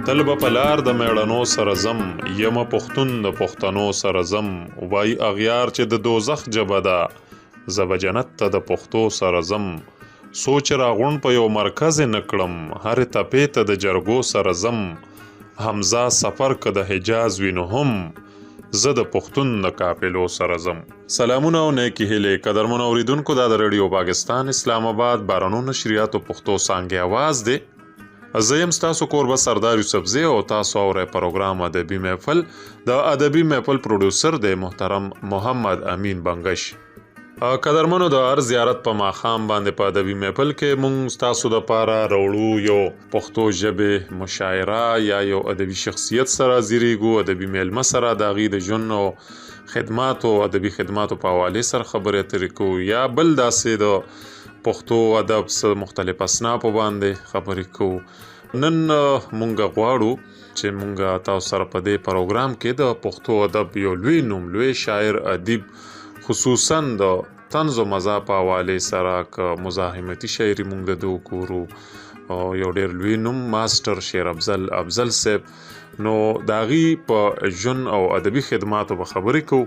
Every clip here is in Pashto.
تل به په لار د میړنو سره ځم، یمه پښتون د پښتنو سره ځم. وای اغیار چې د دوزخ جبه ده، زه به جنت ته د پښتو سره ځم. سوچ راغونډ په یو مرکز یې نه کړم، هرې تپې ته د جرګو سره ځم. حمزه سفر که د حجاز وي نو هم زه د پښتون د قافلو سره ځم. سلامونه او نیکې هیلې قدرمنو اوریدونکو، دا د ریډیو پاکستان اسلام آباد بارانو نشریاتو پښتو څانګې آواز دی. زه یم ستاسو کوربه سردار یوسفزی او تاسو اورئ پروګرام ادبي محفل. د ادبي محفل پروډوسر دی محترم محمد امین بنګش. قدرمنو، د هر زیارت په ماښام باندې په ادبي محفل کې مونږ ستاسو دپاره راوړو یو پښتو ژبې مشاعره یا یو ادبي شخصیت سره زیریږو، ادبي میلمه سره د هغې د ژوند او خدماتو ادبي خدماتو په حوالې سره خبرې اترې کوو، یا بل داسې د پښتو ادب څه مختلف اصنافو باندې خبرې کوو. نن مونږ غواړو چې مونږ تاسو سره په دې پروګرام کې د پښتو ادب یو لوی نوم، لوی شاعر ادیب، خصوصا د طنز و مزاح په حوالې سره که مزاحمتي شاعري مونږ د ده وګورو، یو ډېر لوی نوم ماسټر شیر افضل صاحب. نو د هغې په ژوند او ادبي خدماتو به خبرې کوو،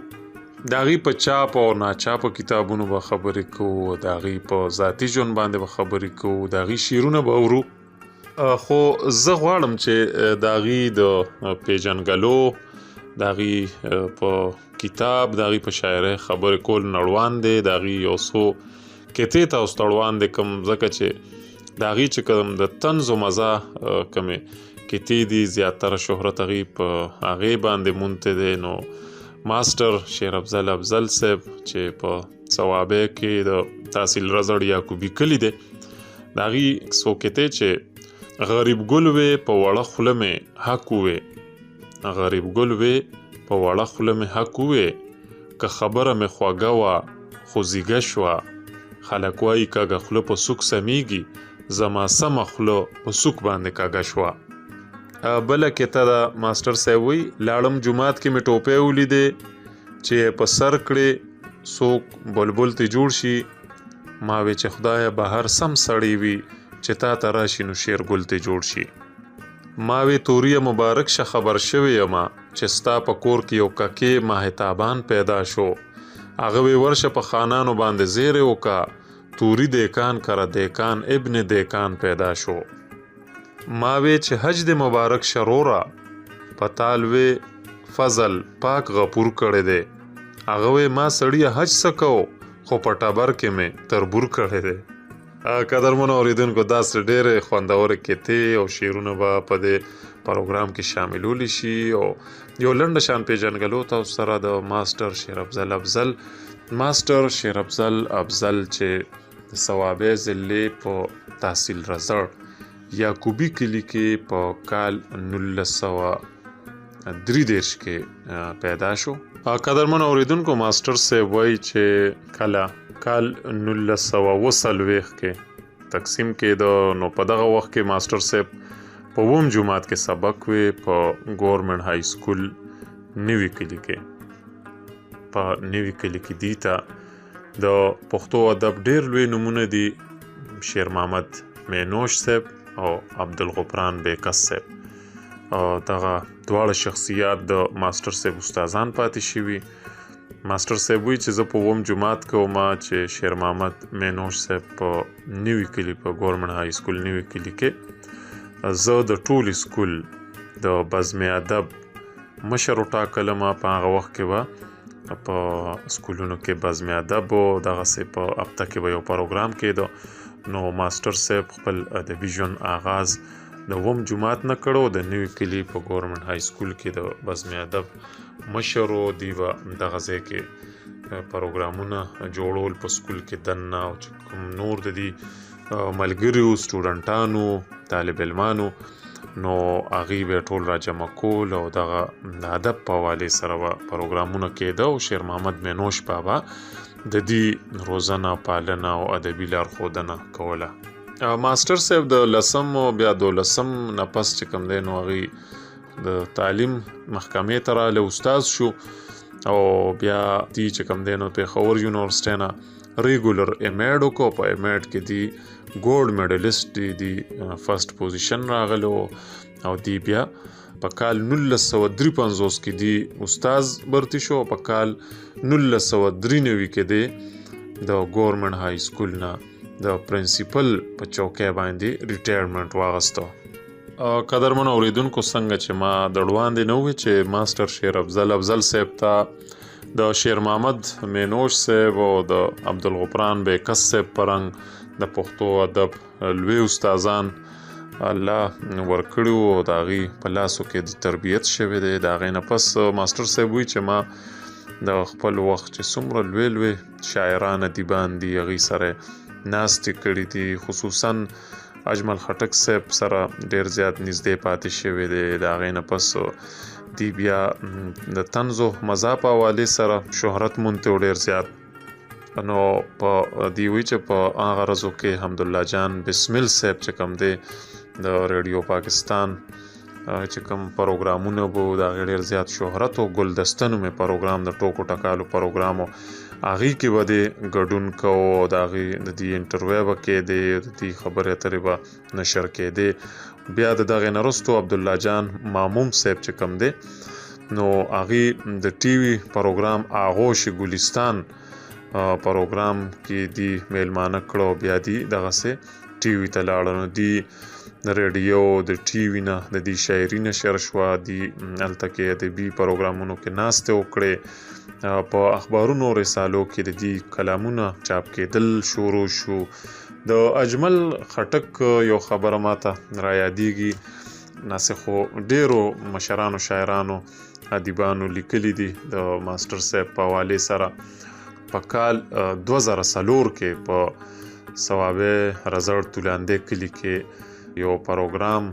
د هغې په چاپ او ناچاپو کتابونو به خبرې کوو، د هغې په ذاتي ژوند باندې به خبرې کوو، د هغې شعرونه به اورو. خو زه غواړم چې د هغې د پیژنګلو، د هغې په کتاب، د هغې په شاعرۍ خبرې کول نړوان دی. د هغې یو څو قطعې تاسو ته اړوان دی کوم، ځکه چې د هغې چې کوم د طنز و مزاح کومې قطعې دي، زیاتره شهرت هغې په هغې باندې مونتی دی. نو ماسټر شیر افضل صاحب چې په ثوابه کې د تحصیل رزړ یعقوبي کلی دی، د هغې څو قطعې چې غریب ګل وې په وړه خوله مې حق وې، غریب ګل وې په وړه خوله مې حق وې، که خبره مې خوږه وه خو زیږه شوه، خلک وایي کږه خوله په سوک سمیږي، زما سمه خوله په سوک باندې کږه شوه. بله قطعه ده ماسټر صاحب وایي لاړم جومات کې مې ټوپۍ ولیدې، چې په سر کړې څوک بلبل ته جوړ شي، ما وی چې خدایه به هر سم سړی وي چې تا ته راشي نو شیر ګل ته جوړ شي. ما وی توریه مبارک شه خبر شوی یما، چې ستا په کور کې یو ککې ماهتابان پیدا شو، هغه وی ورشه په خانانو باندې زیرې وکا، توری دیکان کره دیکان ابن دیکان پیدا شو. ما وی چې حج د مبارک شرورا، پتال وی فضل پاک غپور کړی دی، هغه وی ما سړی حج سکو خو په ټبر کې مې تربور کړی دی. قدرمنو اوریدونکو، داسې ډېرې خوندورې قطعې او شعرونه به په دې پروګرام کې شاملولی شي، او یو لنډه شان پیژنګلو تاسو سره د ماسټر شیر افضل ماسټر شیر افضل چې د ثوابه ضلع په تحصیل رزړ یعقوبي کلی کې په کال 1933 کې پیدا شو. قدرمنو اوریدونکو، ماسټر صاحب وایي چې کله کال 1940 کې تقسیم کېده، نو په دغه وخت کې ماسټر صاحب په اووم جماعت کې سبق وی په ګورنمنټ های سکول نوي کلی کې. په نوي کلی کې دی ته د پښتو ادب ډېر لوی نمونه دي، شیر محمد مینوش صاحب او عبدالغفران بیکس صاحب. دغه دواړه شخصیات د ماسټر صاحب استادان پاتې شوي. ماسټر صاحب وایي چې زه په اووم جماعت کې وم چې شیر محمد مینوش صاحب په نوي کلي په ګورنمنټ های سکول نوي کلي کې زه د ټول سکول د بزم ادب مشر وټاکلم. په هغه وخت کې به په سکولونو کې بزم ادب و، دغسې په هفته کې به یو پروګرام کېده. نو ماسټر صاحب خپل ادبي ژوند آغاز د اووم جماعت نه کړو، د نوي کلي په ګورنمنټ های سکول کې د بزم ادب مشر و. دی به دغه ځای کې پروګرامونه جوړول په سکول کې دننه، او چې کوم نور د دې ملګریو سټوډنټانو طالب علمانو، نو هغې به ټول را جمع کول او دغه د ادب په حوالې سره به پروګرامونه کېده، او شیر محمد مینوش بابا د دې روزنه پالنه او ادبي لارښودنه کوله. ماسټر صاحب د 10م او بیا 12م نه پس چې کوم دی نو هغې د تعلیم محکمې ته راغلی، استاد شو، او بیا دی چې کوم دی نو پېښور یونیورسټۍ نه ریګولر امیډ وکړو. په امیډ کې دی ګولډ میډلیسټ دی فرست پوزیشن راغلو او دی بیا په کال 1953 کې دی استاد برتی شو. په کال 1993 کې دی د ګورنمنت های سکول نه د پرنسپل په چوکۍ باندې ریټایرمنټ واغسته. قدرمن اوریدونکو څنګه چې ما د وړاندې نه وی چې ماسټر شیر افضل صاحب ته د شیر محمد مینوش صاحب او د عبدالغفران بیکس صاحب پرنګ د پښتو ادب لوی استادان الله ورکړي او د هغې په لاسو کې د تربیت شوی دی. د هغې نه پس ماسټر صاحب وی چې ما د خپل وخت چې څومره لوی شاعران ادیبان دي هغې سره ناستې کړي دي، خصوصا اجمل خټک صاحب سره ډیر زیات نږدې پاتې شوی دی. د هغې نه پس دی بیا د طنز و مزاح په حوالې سره شهرت موندی او ډیر زیات. نو په دی وی چې په هغه ورځو کې حمدالله جان بسمل صاحب چې کوم دی د ریډیو پاکستان چې کوم پروګرامونه به د هغې ډېر زیات شهرت او ګلدسته نومې پروګرام د ټوکو ټکالو پروګرام و، هغې کې به دې ګډون کوو او د هغې د دې انټرویو به کېدې، د دې خبرې اترې به نشر کېدې. بیا د دغې نه وروستو عبدالله جان ماموم صاحب چې کوم دی نو هغې د ټي وي پروګرام آغوش ګلستان پروګرام کې دی میلمانه کړو. بیا دی دغسې ټي وي ته لاړه. نو دی د ریډیو د ټي وي نه د دې شاعري نشر شوه. دی هلته کې ادبي پروګرامونو کې ناستې وکړې. په اخبارونو رسالو کې د دې کلامونه چاپ کېدل شروع شو. د اجمل خټک یو خبره ماته را یادېږي، ناسې خو ډېرو مشرانو شاعرانو ادیبانو لیکلي دي د ماسټر صاحب په حوالې سره. په کال 2004 کې په صوابه رزړ تولاندې کلي کې یو پروګرام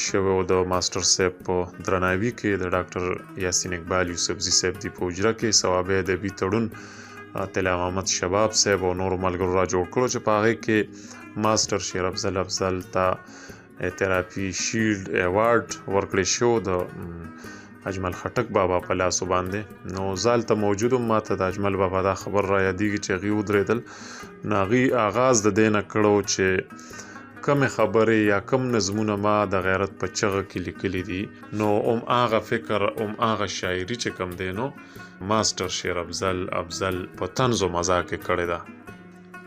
شوی و د ماسټر صاحب په درناوي کې د ډاکټر یاسین اقبال یوسفزي صاحب دی په حجره کې صوابه ادبي تړون طلا محمد شباب صاحب او نورو ملګرو را جوړ کړو چې په هغې کې ماسټر شیر افضل ته اعترافي شیلډ ایوارډ ورکړی شو د اجمل خټک بابا په لاسو باندې. نو زال ته موجود وم، ما ته د اجمل بابا دا خبر را یادېږي چې هغې ودرېدل. نو هغې آغاز د دې نه کړو چې کمې خبرې یا کم نظمونه ما د غیرت په چغه کې لیکلي دي. نو هغه فکر هغه شاعري چې کوم دی نو ماسټر شیر افضل په طنز و مزاح کې کړې ده.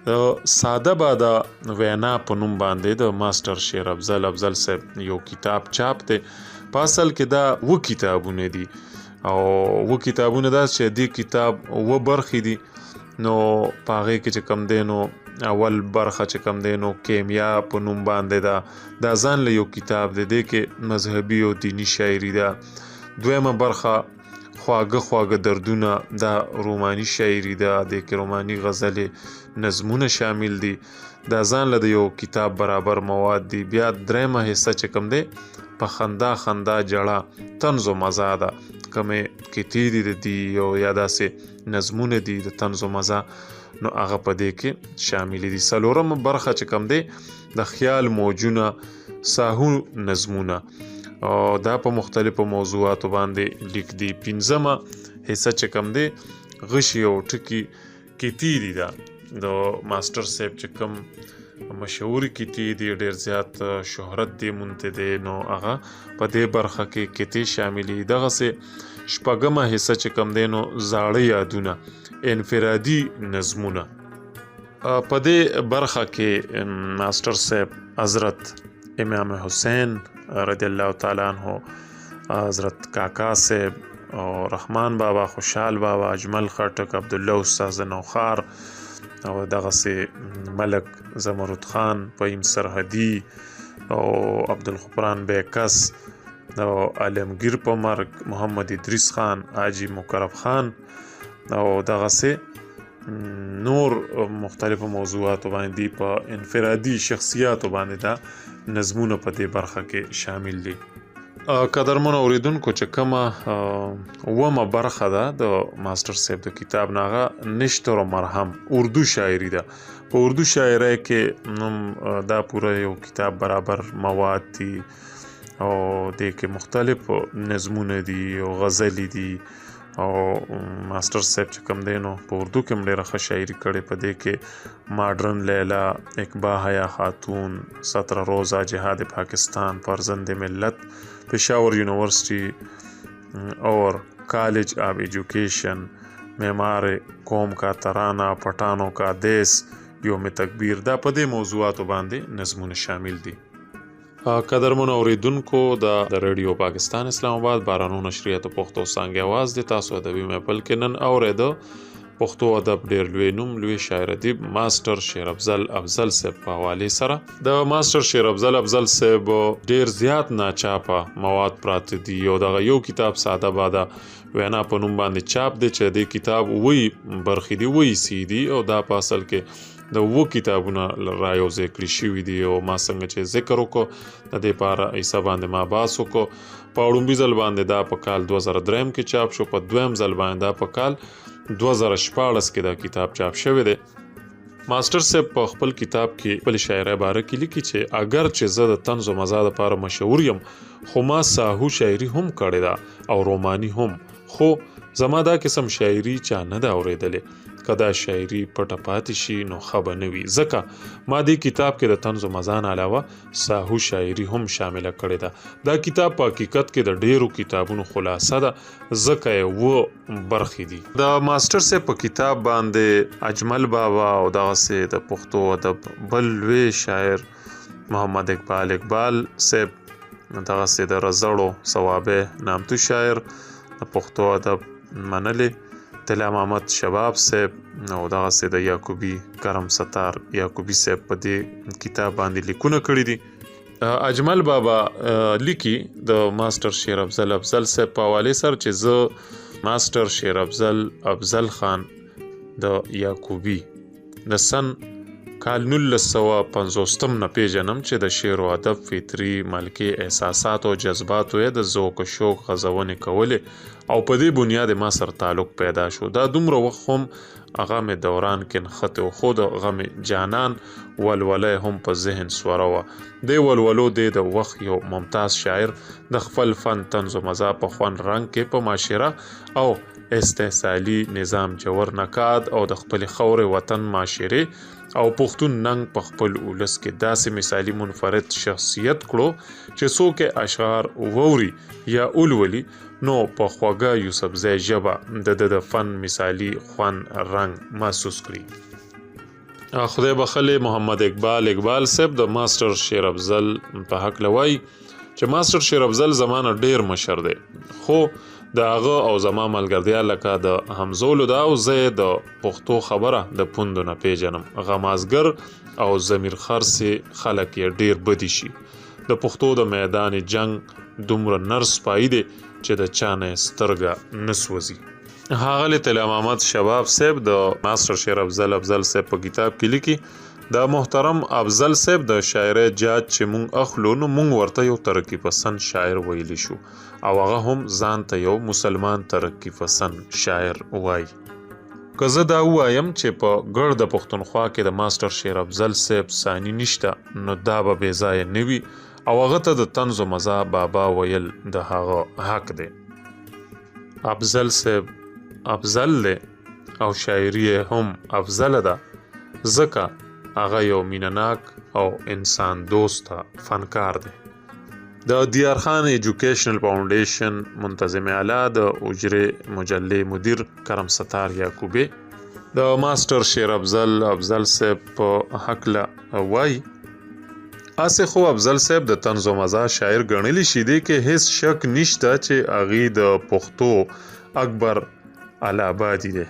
د ساده باده وینا په نوم باندې د ماسټر شیر افضل صاحب یو کتاب چاپ دی. په اصل کې دا کتابونه دي او کتابونه دا چې دې کتاب برخې دي. نو په هغې کې چې کوم دی نو اول برخه چې کوم دی نو کیمیا په نوم باندې دا ځان له یو کتاب دی کې مذهبي او دینی شاعري ده. دویمه برخه خواږه دردونه دا روماني شاعري ده، د کې روماني غزلې نظمونه شامل دي. دا ځان له یو کتاب برابر مواد دي. بیا دریمه حصه چې کوم دی په خندا جړه طنز و مزاح ده، کومې کیتې دي دي او یا داسې نظمونه دي د طنز و مزاح، نو هغه په دې کې شامل دي. څلورمه برخه چې کوم دی د خیال موجونه ساهو نظمونه او دا په مختلفو موضوعاتو باندې لیک دي. پنځمه حصه چې کوم دی غشي او ټکي کیتې دي. دا د ماسټر صاحب چې کوم مشهور کیتې دي ډیر زیات شهرت دی مونته دی، نو هغه په دې برخه کې کیتې شامل دي. دغسې شپږمه حصه چې کوم دی نو زاړه یادونه انفرادي نظمونه. په دې برخه کې ماسټر صاحب حضرت امام حسین رضی الله تعالی عنہ، حضرت کاکا صاحب او رحمان بابا، خوشحال بابا، اجمل خټک، عبدالله استاد نوخار او دغسې ملک زمرد خان، فهیم سرحدي او عبدالغفران بیکس او عالمگیر په مرګ، محمد ادریس خان، حاجی مکرم خان او دغسې نور مختلفو موضوعاتو باندې په انفرادي شخصیاتو باندې دا نظمونه په دې برخه کې شامل دي. قدرمنو اوریدونکو چې کومه اومه برخه ده د ماسټر صاحب د کتاب نه، هغه نشتر و مرهم اردو شاعري ده. په اردو شاعرۍ کې دا پوره یو کتاب برابر مواد دي او دې کې مختلف نظمونه دي او غزلې دي او ماسټر صاحب چې کوم دی نو په اردو کې هم ډېره ښه شاعري کړې. په دې کې ماډرن لیلا، اقبا حیا خاتون، 17 روزہ جهاد پاکستان، فرزند ملت، پشاور یونیورسٹی اور کالج آف ایجوکیشن، معمار قوم کا ترانہ، پټانو کا دیس، یوم تکبیر، دا په دې موضوعاتو باندې نظمونه شامل دي. قدرمنو اوریدونکو، د ریډیو پاکستان اسلام آباد بارانو نشریات پښتو څانګې آواز د تاسو ادبي محفل کې نن اورېده پښتو ادب ډېر لوی نوم لوی شاعر ادیب ماسټر شیر افضل افضل صاحب په حوالې سره. د ماسټر شیر افضل افضل صاحب ډېر زیات ناچاپه مواد پراته دي او دغه یو کتاب ساده باده وینا په نوم باندې چاپ دی چې د کتاب وی برخې دی وی سی دی او دا په اصل کې د وو کتابونه را یو ځای کړي شوي دي. او ما څنګه چې ذکر وکړو د دې په اړه عیسی باندې ما بحث وکړو. په وړومبي ځل باندې دا په کال 2003 کې چاپ شو، په دویم ځل باندې دا په کال 2014 کې دا کتاب چاپ شوی دی. ماسټر صاحب په خپل کتاب کې خپل شاعرۍ باره کې لیکي چې اگر چې زه د طنز و مزاح لپاره مشهور یم، خو ما ساهو شاعري هم کړې ده او روماني هم، خو زما دا قسم شاعري چا نه ده اورېدلې. که دا شاعري پټه پاتې شي نو ښه به نه وي، ځکه ما دې کتاب کې د طنز و مزاح نه علاوه ساهو شاعري هم شامله کړې ده. دا کتاب په حقیقت کې د ډیرو کتابونو خلاصه ده، ځکه یې اووه برخې دي. د ماسټر صاحب په کتاب باندې اجمل بابا او دغسې د پښتو ادب بل لوی شاعر محمد اقبال صاحب، دغسې د رزړو صوابه نامتو شاعر د پښتو ادب منلې، طلا محمد شباب صاحب او دغسې د یعقوبی کرم ستار یعقوبی صاحب په دې کتاب باندې لیکونه کړي دي. اجمل بابا لیکي د ماسټر شیر افضل افضل صاحب په حوالې سره چې زه ماسټر شیر افضل خان د یعقوبی د سن کال 1950 نه پیژنم چې د شعر او ادب فطري ملکي احساسات او جذبات یې د ذوق او شوق غزونې کولې او په دې بنیاد ما سره تعلق پیدا شو. دا دومره وخت هم غم دوران کې نښتې و، خو د غم جانان ولوله هم په ذهن سوره وه. دې ولولو د وخت یو ممتاز شاعر د خپل فن طنز و مزاح په خوند رنګ کې په معاشره او استحصالي نظام جوړ نکاد او د خپل خورې وطن معاشرې او پښتون ننګ په خپل اولس کې داسې مثالي منفرد شخصیت کړو چې څوک اشعار ووري یا اولولي نو په خوږه یوسفزۍ ژبه د فن مثالي خوند رنګ محسوس کړي. خدای بخلې محمد اقبال صاحب د ماسټر شیر افضل په حق لوي چې ماسټر شیر افضل زمانه ډیر مشر دی، خو د هغه او زما ملګرتیا لکه د همزولو دا او زه د پښتو خبره د پوندو نه پیژنم. غمازګر او ضمیر خرڅ خلک یې ډیر بدی شي. د پښتو د میدان جنگ دومره نرس پای دی چې د چانه سترګه نسوځي. ښاغلی طلا محمد شباب صاحب د ماسټر شیر افضل صاحب په کتاب کې لیکي د محترم افضل صاحب د شاعرۍ جاج چې مونږ اخلو نو مونږ ورته یو ترقی پسند شاعر ویلی شو او هغه هم ځان ته یو مسلمان ترقی پسند شاعر وای. که زه دا وایم چې په ګړ د پښتونخوا کې د ماسټر شیر افضل صاحب ثاني نشته نو دا به بې ځایه نه وي او هغه ته د طنز و مزاح بابا ویل د هغه حق دی. افضل صاحب افضل دی او شاعري هم افضل ده، ځکه هغه یو مینناک او انسان دوسته فنکار دی. د دیار خان ایجوکیشنل فاونډیشن منتظم اعلی د اجرې مجلې مدیر کرم ستار یعقوبی د ماسټر شیر افضل صاحب په حقله وای اسه خو افضل صاحب د طنز و مزاح شاعر ګڼلی شي دی کې هیڅ شک نشته چې هغې د پښتو اکبر الابادي دی،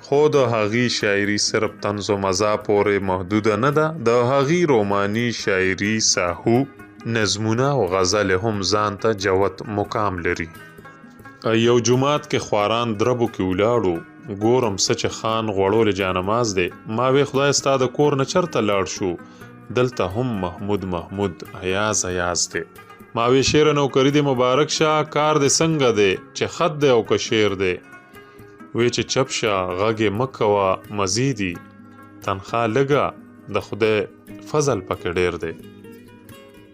خو د هغې شاعري صرف طنز و مزاح پورې محدوده نه ده. د هغې روماني شاعري ساهو نظمونه او غزل هم ځان ته جوت مقام لري. یو جماعت کې خواران دربو کې ولاړو، ګورم سچ خان غوړول جانماز دی، ما وی خدای ستا د کور نه چرته لاړ شو، دلته هم محمود ایاز دی. ما وی شعر نوکری دی مبارک شاه، کار دی څنګه دی چې خط دی او که شعر دی، وی چې چپ شه غږې مکوه مزیدي، تنخوا لږه د خدای فضل پکې ډیر دی.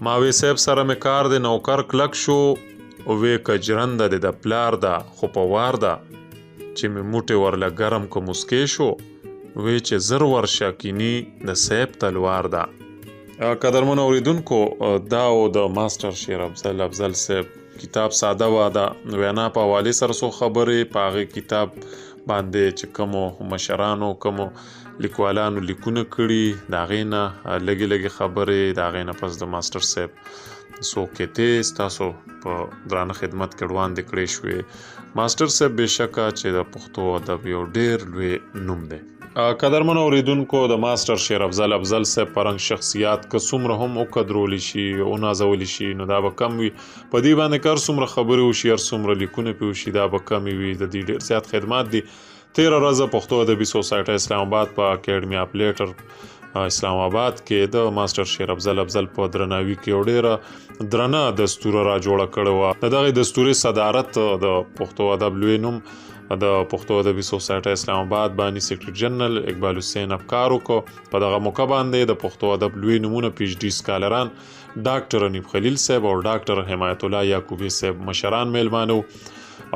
ماوی صاحب سره مې کار دی نوکر کلک شو، وې که جرنده دې د پلار ده خو په وار ده چې مې موټې ورله ګرم که مسکې شو وې چې زر ورشه کینی د سیب تلوار ده قدرمن اوریدونکو دا و د ماسټر شیر افضل صاحب کتاب ساده واده وینا په حوالې سره څو خبرې په هغې کتاب باندې چې کومو مشرانو کومو لیکوالانو لیکونه کړي د هغې نه لږې خبرې د هغې نه پس د ماسټر صاحب څو قطعې ستاسو په درانه خدمت کې وړاندې کړې شوې ماسټر صاحب بېشکه چې د پښتو ادب یو ډېر لوی نوم دی قدرمن اوریدونکو د ماسټر شیر افضل صاحب پرنګ شخصیات که څومره هم وقدرولی شي او نازولی شي نو دا به کم وي په دې باندې که هر څومره خبرې وشي هر څومره لیکونه پې وشي دا به کمې وي د دې ډېر زیات خدمات دي 13 ورځه پښتو ادبي سوسایټي اسلام آباد په اکیډمي اف لیټر اسلام آباد کې د ماسټر شیر افضل په درناوي کې یو ډېره درنه دستوره را جوړه کړې وه د دغې دستورې صدارت د پښتو ادب لوی نوم د پښتو ادبي سوسایټي اسلام آباد بانی سیکرټري جنرال اقبال حسین افکار وکړو په دغه موقع باندې د پښتو ادب لوی نومونه پی ایچ ډي سکالران ډاکټر انیب خلیل صاحب او ډاکټر حمایت الله یعقوبی صاحب مشران میلمانه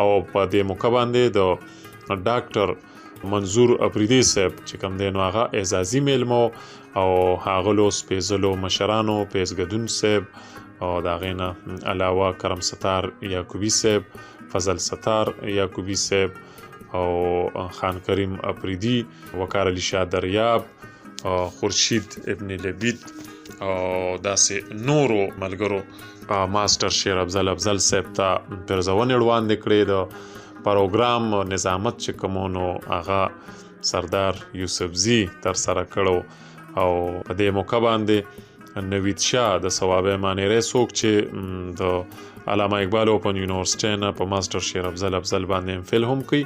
او په دې موقع باندې د ډاکټر منظور افریدی صاحب چې کوم دی نو هغه اعزازي میلمه او هغلو سپېڅلو مشرانو پیزګدون صاحب او د هغې نه علاوه کرم ستار یعقوبی صاحب فضل ستار یعقوبی صاحب او خان کریم افریدی وقار علی شاه دریاب خورشید ابن لبید او داسې نورو ملګرو ماسټر شیر افضل صاحب ته پرزونې وړاندې کړې د پروګرام نظامت چې کومونو هغه سردار یوسفزي ترسره کړو او په دې موقع باندې نوید شاه د ثواب مانیری څوک چې د علامه اقبال اوپن یونیورسټۍ نه په ماسټر شیر افضل باندې ام فل هم کوي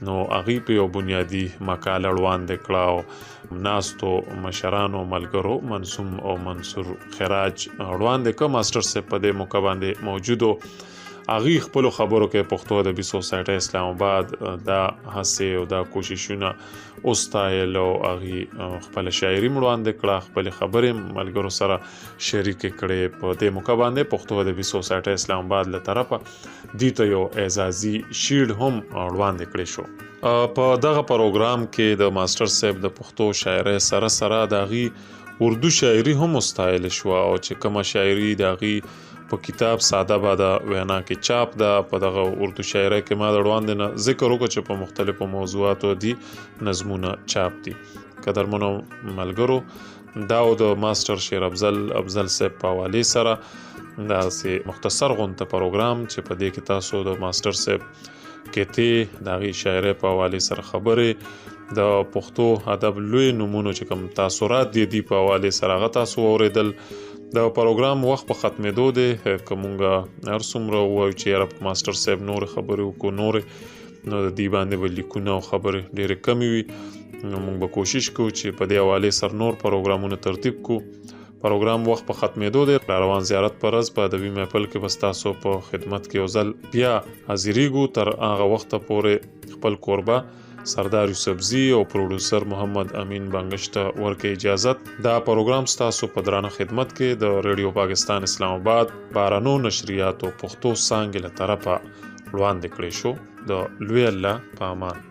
نو هغې په یو بنیادي مقاله وړاندې کړه او ناستو مشرانو ملګرو منظوم او منصور خراج وړاندې کړه ماسټر صاحب په دې موقع باندې موجودو هغې خپلو خبرو کې پښتو ادبي سوسایټي اسلام آباد دا هڅې او دا کوششونه وستایل او هغې خپله شاعري وړاندې کړه خپلې خبرې ملګرو سره شریکې کړې په دې موقع باندې پښتو ادبي سوسایټي اسلام آباد له طرفه دې ته یو اعزازي شیلډ هم وړاندې کړی شو په دغه پروګرام کې د ماسټر صاحب د پښتو شاعرۍ سره د هغې اردو شاعري هم وستایل شوه او چې کومه شاعري د هغې په کتاب ساده باده وینا کې چاپ ده په دغه اردو شاعرۍ کې ما د وړاندې نه ذکر وکړو چې په مختلفو موضوعاتو دي نظمونه چاپ دي قدرمنو ملګرو دا د ماسټر شیر افضل صاحب په حوالې سره داسې مختصر غونته پروګرام چې په دې کې تاسو د ماسټر صاحب کتې د هغې شاعرۍ په حوالې سره خبرې د پښتو ادب لوی نومونو چې کوم تاثرات دي په حوالې سره هغه تاسو واورېدل د پروګرام وخت په ختمېدو دی که مونږ هر څومره ووایو چې یاره ماسټر صاحب نورې خبرې وکړو نورې نو د دې باندې به لیکونه او خبرې ډېرې کمې وي نو مونږ به کوشش کوو چې په دې حوالې سره نور پروګرامونه ترتیب کړو پروګرام وخت په ختمېدو دی روان زیارت پر ورځ په ادبي محفل کې به ستاسو په خدمت کې یو ځل بیا حاضرېږو تر هغه وخته پورې خپل کوربه سردار یوسفزي او پروډوسر محمد امین بنګش ته ورکړئ اجازت دا پروګرام ستاسو په درانه خدمت کې د ریډیو پاکستان اسلام آباد بارانو نشریاتو پښتو څانګې له طرفه وړاندې کړی شو د لوی الله په امان